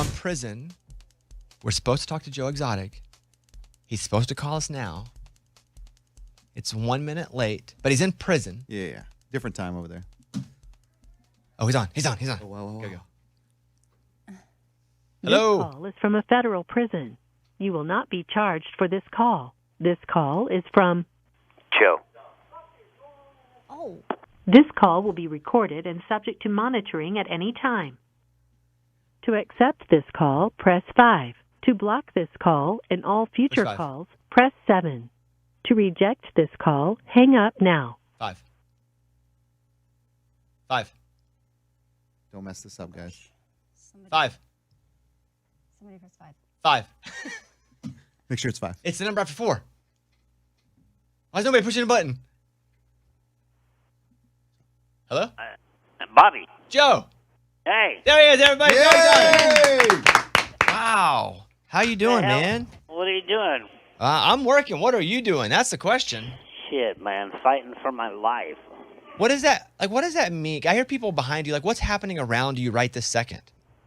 from prison. We're supposed to talk to Joe Exotic. He's supposed to call us now. It's 1 minute late, but he's in prison. Yeah. Different time over there. Oh, he's on. Oh, wow. Go. Hello. This call is from a federal prison. You will not be charged for this call. This call is from Joe. Oh. This call will be recorded and subject to monitoring at any time. To accept this call, press 5. To block this call and all future calls, press 7. To reject this call, hang up now. 5. Don't mess this up, guys. 5. Somebody press 5. Make sure it's 5. It's the number after 4. Why is nobody pushing a button? Hello? Bobby. Joe. Hey. There he is, everybody. Yay! Wow. How you doing, man? What are you doing? I'm working. What are you doing? That's the question. Shit, man. Fighting for my life. What is that? Like, what does that mean? I hear people behind you. Like, what's happening around you right this second?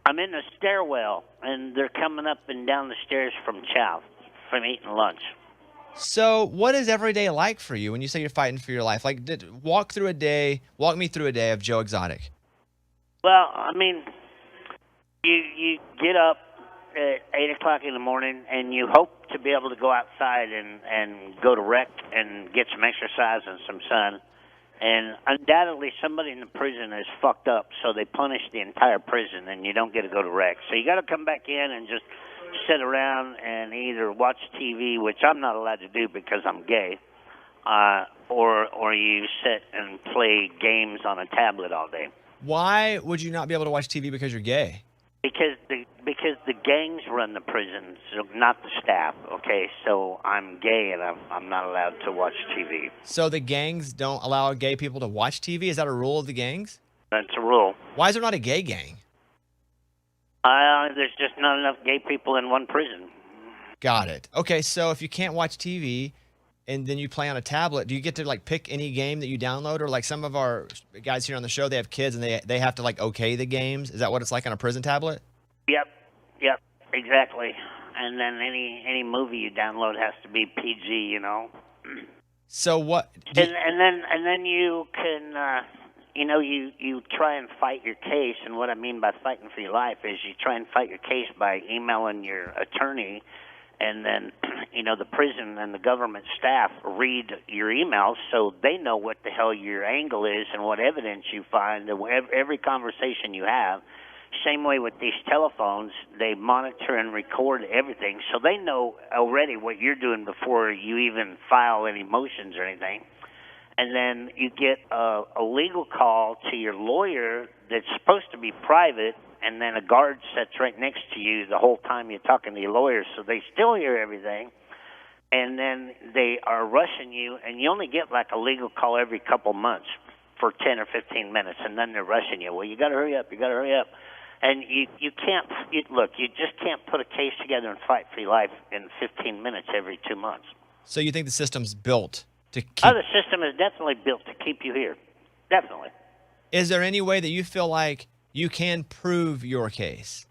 I'm in the stairwell, and they're coming up and down the stairs from chow, from eating lunch. So, what is every day like for you when you say you're fighting for your life? Like, walk me through a day of Joe Exotic. Well, I mean, you get up at 8 o'clock in the morning, and you hope to be able to go outside and go to rec and get some exercise and some sun. And undoubtedly, somebody in the prison is fucked up, so they punish the entire prison, and you don't get to go to rec. So you got to come back in and just sit around and either watch TV, which I'm not allowed to do because I'm gay, or you sit and play games on a tablet all day. Why would you not be able to watch TV because you're gay? Because the gangs run the prisons, not the staff. Okay, so I'm gay and I'm not allowed to watch TV. So the gangs don't allow gay people to watch TV? Is that a rule of the gangs? That's a rule. Why is there not a gay gang? There's just not enough gay people in one prison. Got it. Okay, so if you can't watch TV and then you play on a tablet, do you get to like pick any game that you download? Or like some of our guys here on the show, they have kids and they have to like okay the games. Is that what it's like on a prison tablet? Yep, exactly. And then any movie you download has to be PG, you know. So what? And then you can, you try and fight your case. And what I mean by fighting for your life is you try and fight your case by emailing your attorney, and then the prison and the government staff read your emails so they know what the hell your angle is and what evidence you find. Every conversation you have. Same way with these telephones, they monitor and record everything, so they know already what you're doing before you even file any motions or anything. And then you get a legal call to your lawyer that's supposed to be private, and then a guard sits right next to you the whole time you're talking to your lawyer, so they still hear everything. And then they are rushing you, and you only get like a legal call every couple months for 10 or 15 minutes, and then they're rushing you. Well, you got to hurry up. And you just can't put a case together and fight for your life in 15 minutes every 2 months. So you think the system's built to keep... Oh, the system is definitely built to keep you here. Definitely. Is there any way that you feel like you can prove your case?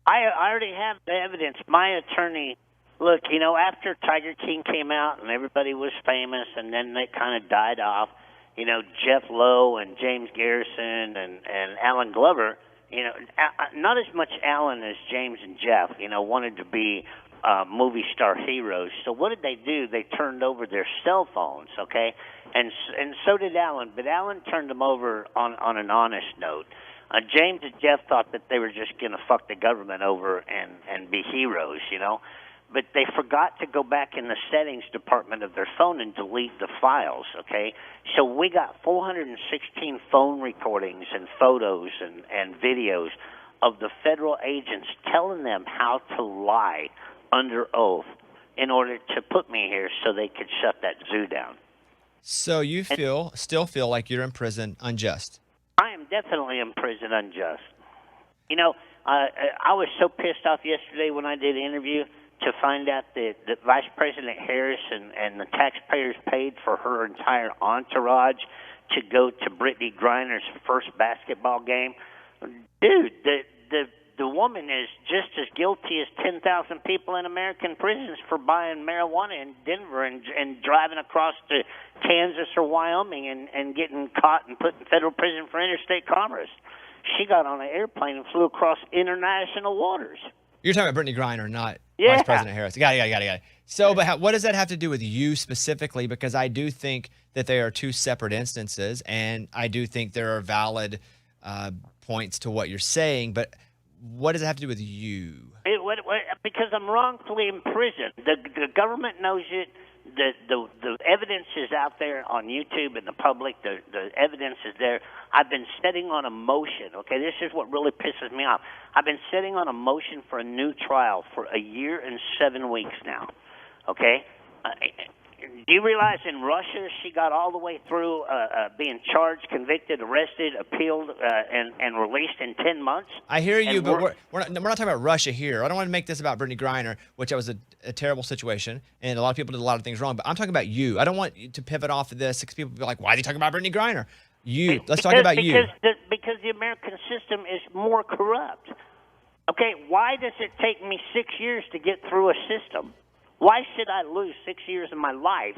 I already have the evidence. My attorney, look, after Tiger King came out and everybody was famous and then they kind of died off, Jeff Lowe and James Garrison and Alan Glover, not as much Alan as James and Jeff, wanted to be movie star heroes. So what did they do? They turned over their cell phones, okay? And so did Alan, but Alan turned them over on an honest note. James and Jeff thought that they were just going to fuck the government over and be heroes, But they forgot to go back in the settings department of their phone and delete the files, okay? So we got 416 phone recordings and photos and videos of the federal agents telling them how to lie under oath in order to put me here so they could shut that zoo down. So you still feel like you're in prison unjust? I am definitely in prison unjust. I was so pissed off yesterday when I did an interview to find out that Vice President Harris and the taxpayers paid for her entire entourage to go to Brittany Griner's first basketball game. Dude, the woman Wyoming is just as guilty as 10,000 people in American prisons for buying marijuana in Denver and driving across to Kansas or Wyoming and getting caught and put in federal prison for interstate commerce. She got on an airplane and flew across international waters. You're talking about Brittany Griner, not Yeah. Vice President Harris. Got it. So, but what does that have to do with you specifically? Because I do think that they are two separate instances, and I do think there are valid points to what you're saying. But what does it have to do with you? Because I'm wrongfully imprisoned. The government knows it. The evidence is out there on YouTube and the public. The evidence is there. I've been sitting on a motion. Okay, this is what really pisses me off. I've been sitting on a motion for a new trial for a year and 7 weeks now. Okay, do you realize in Russia she got all the way through being charged, convicted, arrested, appealed, and released in 10 months? I hear you, And but we're not talking about Russia here. I don't want to make this about Brittany Griner, which was a terrible situation, and a lot of people did a lot of things wrong. But I'm talking about you. I don't want you to pivot off of this. 6 people will be like, why is he talking about Brittany Griner? Let's talk about you. Because the American system is more corrupt. Okay, why does it take me 6 years to get through a system? Why should I lose 6 years of my life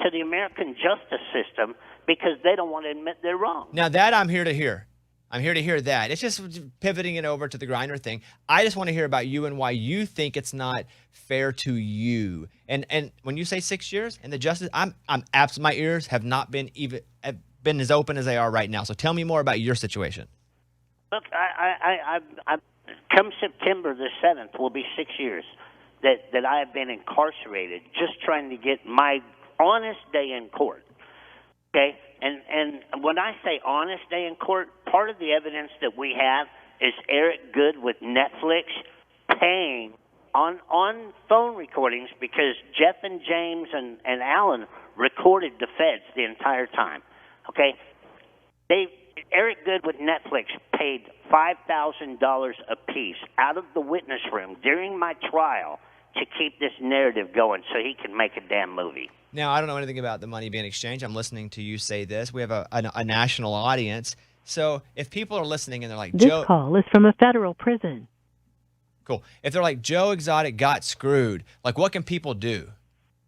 to the American justice system because they don't want to admit they're wrong? Now that I'm here to hear. I'm here to hear that. It's just pivoting it over to the Griner thing. I just want to hear about you and why you think it's not fair to you. And when you say 6 years and the justice, I'm absent. My ears have not been as open as they are right now. So tell me more about your situation. Look, I come September the 7th will be 6 years that I have been incarcerated just trying to get my honest day in court. Okay? And when I say honest day in court, part of the evidence that we have is Eric Good with Netflix paying on phone recordings because Jeff and James and Alan recorded the feds the entire time. Okay? Eric Good with Netflix paid $5,000 apiece out of the witness room during my trial to keep this narrative going so he can make a damn movie. Now, I don't know anything about the money being exchanged. I'm listening to you say this. We have a national audience. So if people are listening and they're like, This Joe... call is from a federal prison. Cool. If they're like, Joe Exotic got screwed, like what can people do?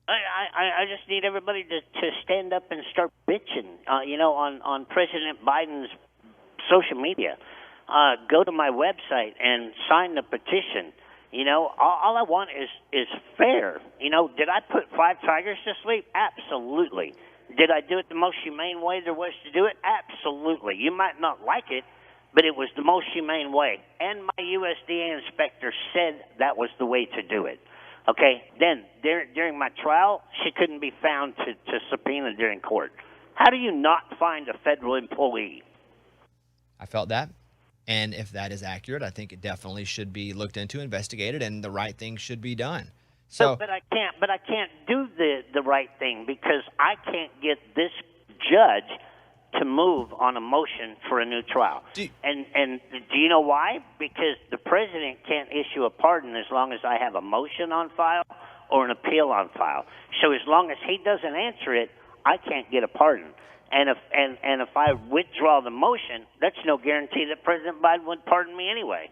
I just need everybody to stand up and start bitching, on President Biden's social media. Go to my website and sign the petition. All I want is fair. Did I put 5 tigers to sleep? Absolutely. Did I do it the most humane way there was to do it? Absolutely. You might not like it, but it was the most humane way. And my USDA inspector said that was the way to do it. Okay, then during my trial, she couldn't be found to subpoena during court. How do you not find a federal employee? I felt that. And if that is accurate, I think it definitely should be looked into, investigated, and the right thing should be done. So, but I can't do the right thing because I can't get this judge to move on a motion for a new trial. And do you know why? Because the president can't issue a pardon as long as I have a motion on file or an appeal on file. So as long as he doesn't answer it, I can't get a pardon. And if I withdraw the motion, that's no guarantee that President Biden would pardon me anyway.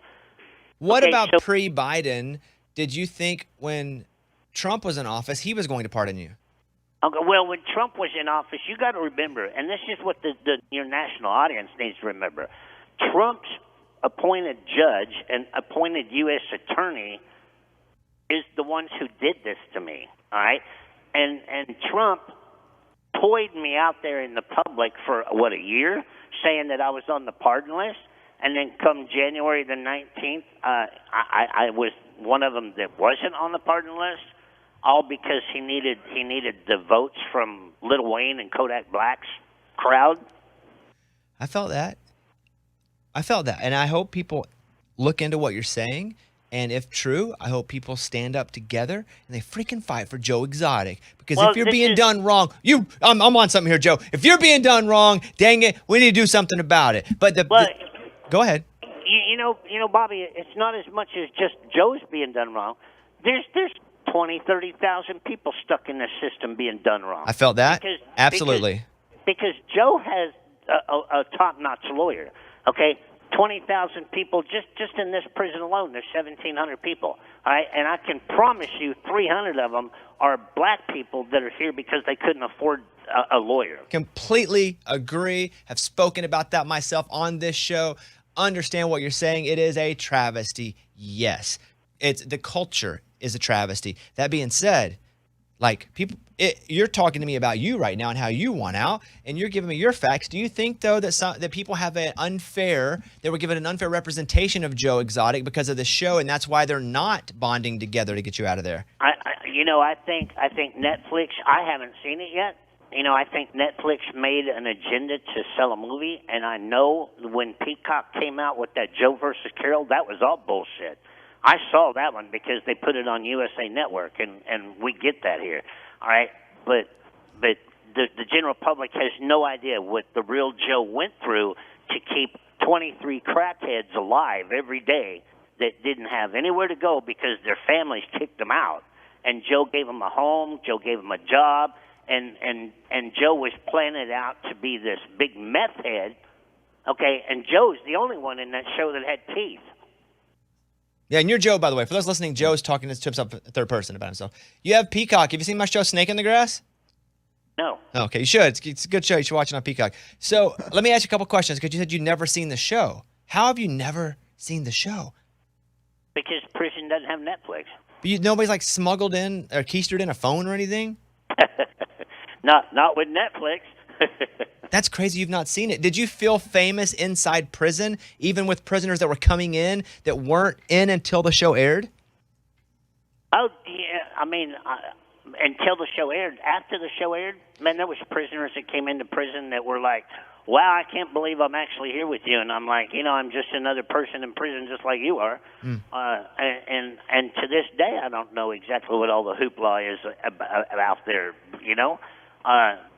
What about pre-Biden? Did you think when Trump was in office, he was going to pardon you? Okay, well, when Trump was in office, you got to remember, and this is what your national audience needs to remember. Trump's appointed judge and appointed U.S. attorney is the ones who did this to me, all right? And Trump toyed me out there in the public for, a year, saying that I was on the pardon list. And then come January the 19th, I was one of them that wasn't on the pardon list, all because he needed the votes from Lil Wayne and Kodak Black's crowd. I felt that. And I hope people look into what you're saying. And if true, I hope people stand up together and they freaking fight for Joe Exotic. Because if you're being done wrong, I'm on something here, Joe. If you're being done wrong, dang it, we need to do something about it. But go ahead. You know, Bobby, it's not as much as just Joe's being done wrong. There's 20, 30,000 people stuck in this system being done wrong. I felt that. Absolutely. Because Joe has a top-notch lawyer, okay? 20,000 people just in this prison alone. There's 1,700 people. All right, and I can promise you 300 of them are black people that are here because they couldn't afford a lawyer. Completely agree. Have spoken about that myself on this show. Understand what you're saying. It is a travesty. Yes. It's the culture is a travesty. That being said, like you're talking to me about you right now and how you want out, and you're giving me your facts. Do you think though that people have they were given an unfair representation of Joe Exotic because of the show, and that's why they're not bonding together to get you out of there? I think Netflix. I haven't seen it yet. I think Netflix made an agenda to sell a movie, and I know when Peacock came out with that Joe versus Carol, that was all bullshit. I saw that one because they put it on USA Network, and we get that here, all right? But the general public has no idea what the real Joe went through to keep 23 crackheads alive every day that didn't have anywhere to go because their families kicked them out. And Joe gave them a home, Joe gave them a job, and Joe was planning out to be this big meth head, okay? And Joe's the only one in that show that had teeth. Yeah, and you're Joe, by the way. For those listening, Joe's talking to himself third person about himself. You have Peacock. Have you seen my show, Snake in the Grass? No. Okay, you should. It's a good show. You should watch it on Peacock. So let me ask you a couple questions because you said you'd never seen the show. How have you never seen the show? Because prison doesn't have Netflix. But nobody's like smuggled in or keistered in a phone or anything? Not with Netflix. That's crazy you've not seen it. Did you feel famous inside prison, even with prisoners that were coming in that weren't in until the show aired? Oh, yeah. I mean, until the show aired. After the show aired, man, there was prisoners that came into prison that were like, wow, I can't believe I'm actually here with you. And I'm like, I'm just another person in prison just like you are. And to this day, I don't know exactly what all the hoopla is out there,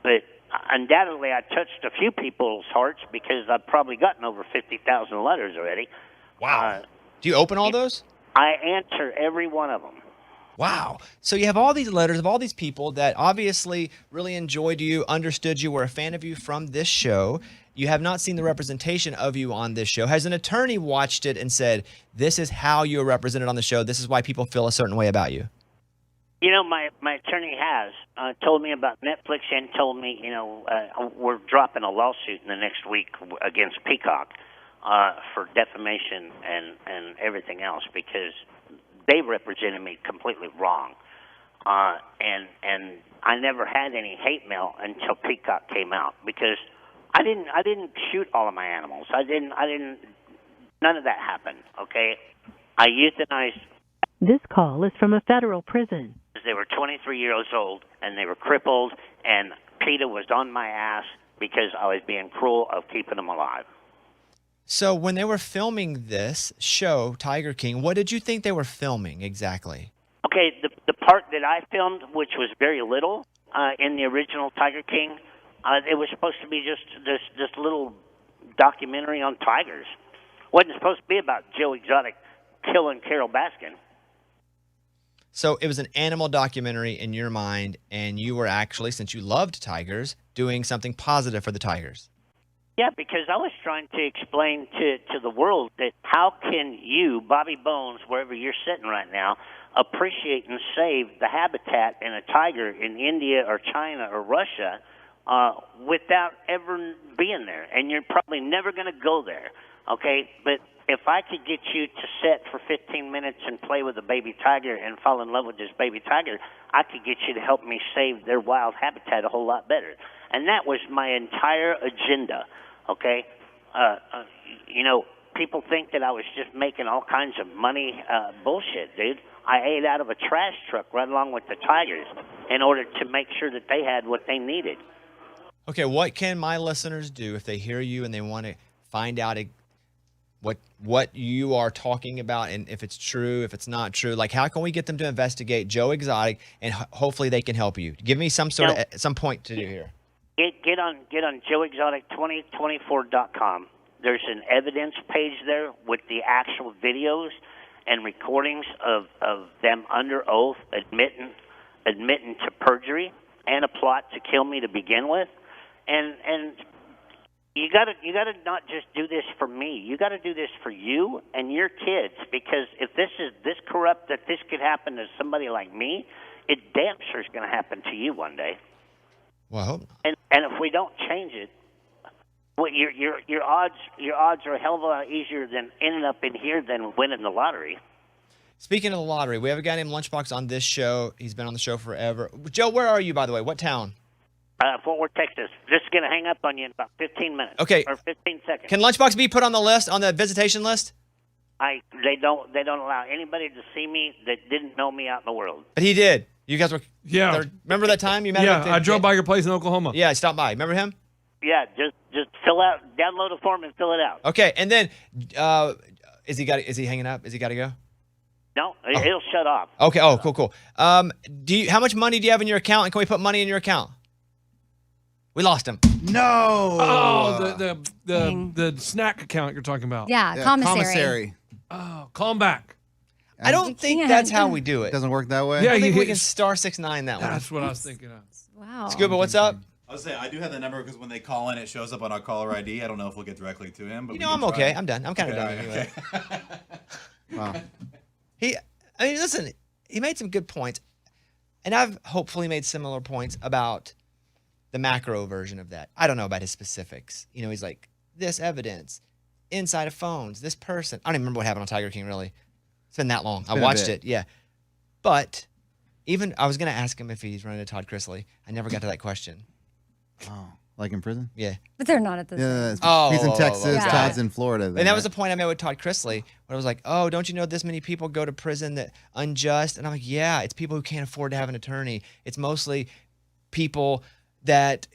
but undoubtedly, I touched a few people's hearts because I've probably gotten over 50,000 letters already. Wow. Do you open all those? I answer every one of them. Wow. So you have all these letters of all these people that obviously really enjoyed you, understood you, were a fan of you from this show. You have not seen the representation of you on this show. Has an attorney watched it and said, this is how you are represented on the show, this is why people feel a certain way about you? My attorney has told me about Netflix and told me, we're dropping a lawsuit in the next week against Peacock for defamation and everything else because they represented me completely wrong. And I never had any hate mail until Peacock came out because I didn't shoot all of my animals. None of that happened, okay? I euthanized. This call is from a federal prison. They were 23 years old, and they were crippled, and PETA was on my ass because I was being cruel of keeping them alive. So when they were filming this show, Tiger King, what did you think they were filming exactly? Okay, the part that I filmed, which was very little in the original Tiger King, it was supposed to be just this little documentary on tigers. It wasn't supposed to be about Joe Exotic killing Carol Baskin. So it was an animal documentary in your mind, and you were actually, since you loved tigers, doing something positive for the tigers. Yeah, because I was trying to explain to the world that how can you, Bobby Bones, wherever you're sitting right now, appreciate and save the habitat in a tiger in India or China or Russia without ever being there? And you're probably never going to go there, okay? But if I could get you to sit for 15 minutes and play with a baby tiger and fall in love with this baby tiger, I could get you to help me save their wild habitat a whole lot better. And that was my entire agenda, okay? People think that I was just making all kinds of money bullshit, dude. I ate out of a trash truck right along with the tigers in order to make sure that they had what they needed. Okay, what can my listeners do if they hear you and they want to find out what you are talking about and if it's true, if it's not true? Like, how can we get them to investigate Joe Exotic and hopefully they can help you? Give me some point to do here. Get on joeexotic2024.com. There's an evidence page there with the actual videos and recordings of them under oath admitting to perjury and a plot to kill me to begin with. And You gotta not just do this for me. You gotta do this for you and your kids, because if this is this corrupt that this could happen to somebody like me, it damn sure is gonna happen to you one day. Well, I hope not. And if we don't change it, well, your odds are a hell of a lot easier than ending up in here than winning the lottery. Speaking of the lottery, we have a guy named Lunchbox on this show. He's been on the show forever. Joe, where are you, by the way? What town? Fort Worth, Texas. Just going to hang up on you in about 15 minutes. Okay. Or 15 seconds. Can Lunchbox be put on the list, on the visitation list? They don't allow anybody to see me that didn't know me out in the world. But he did. You guys were Yeah. there. Remember that time you met him? Yeah, at the- I drove by your place in Oklahoma. Yeah, I stopped by. Remember him? Yeah, just download a form and fill it out. Okay, and then is he hanging up? Is he got to go? No, it'll shut off. Okay. Oh, cool. How much money do you have in your account, and can we put money in your account? We lost him. No. Oh, Dang. the snack account you're talking about. Yeah, commissary. Oh, call him back. I don't You think can't. that's how we do It it. doesn't work that way. Yeah, I think you we can hit- star 6-9 that one. That's what I was thinking of. Wow. Scuba, what's up? I was saying I do have the number because when they call in, it shows up on our caller ID. I don't know if we'll get directly to him, but You we know, can I'm okay. try. I'm done. I'm kind of Okay, done okay, anyway. Wow. I mean, listen, he made some good points, and I've hopefully made similar points about the macro version of that. I don't know about his specifics. You know, he's like, this evidence, inside of phones, this person. I don't even remember what happened on Tiger King, really. It's been that long. I been a watched bit. it, yeah. But even, I was going to ask him if he's running into Todd Chrisley. I never got to that question. Oh, like in prison? Yeah. But they're not at the Yeah. Oh, he's in oh, Texas. Yeah. Todd's in Florida. then, And that was right? the point I made with Todd Chrisley, where I was like, oh, don't you know this many people go to prison that unjust? And I'm like, yeah, it's people who can't afford to have an attorney. It's mostly people that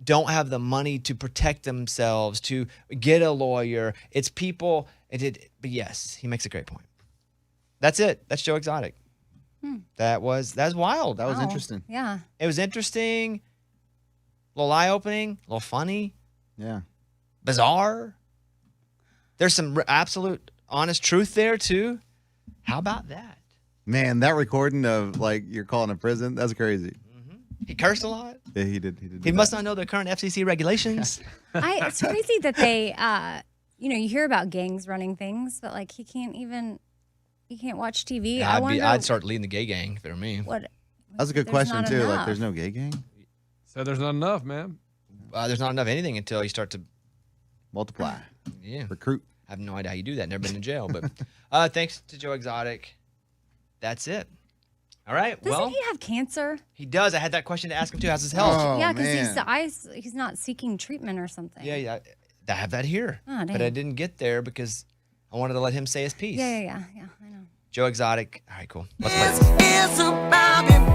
don't have the money to protect themselves, to get a lawyer. It's people, but yes, he makes a great point. That's it. That's Joe Exotic. That was wild. That was Wow. interesting. Yeah. It was interesting, a little eye-opening, a little funny, Yeah. bizarre. There's some absolute honest truth there too. How about that? Man, that recording of like you're calling a prison, that's crazy. He cursed a lot. Yeah, he did. He did. He do must that. not know the current FCC regulations. It's crazy that they, you hear about gangs running things, but like he can't watch TV. I wonder I'd start leading the gay gang if it were me. what. That's a good There's question not too. Like, enough. there's no gay gang. So there's not enough, man. There's not enough anything until you start to, Multiply, recruit. I have no idea how you do that. Never been in jail, but thanks to Joe Exotic. That's it. All right. Doesn't Well, he have cancer? he does. I had that question to ask him too. How's his health? Oh, Yeah, because man. he's not seeking treatment or something. Yeah. I have that here, Oh, but I dang. didn't get there because I wanted to let him say his piece. Yeah. I know. Joe Exotic. All right, cool. Let's play. It's about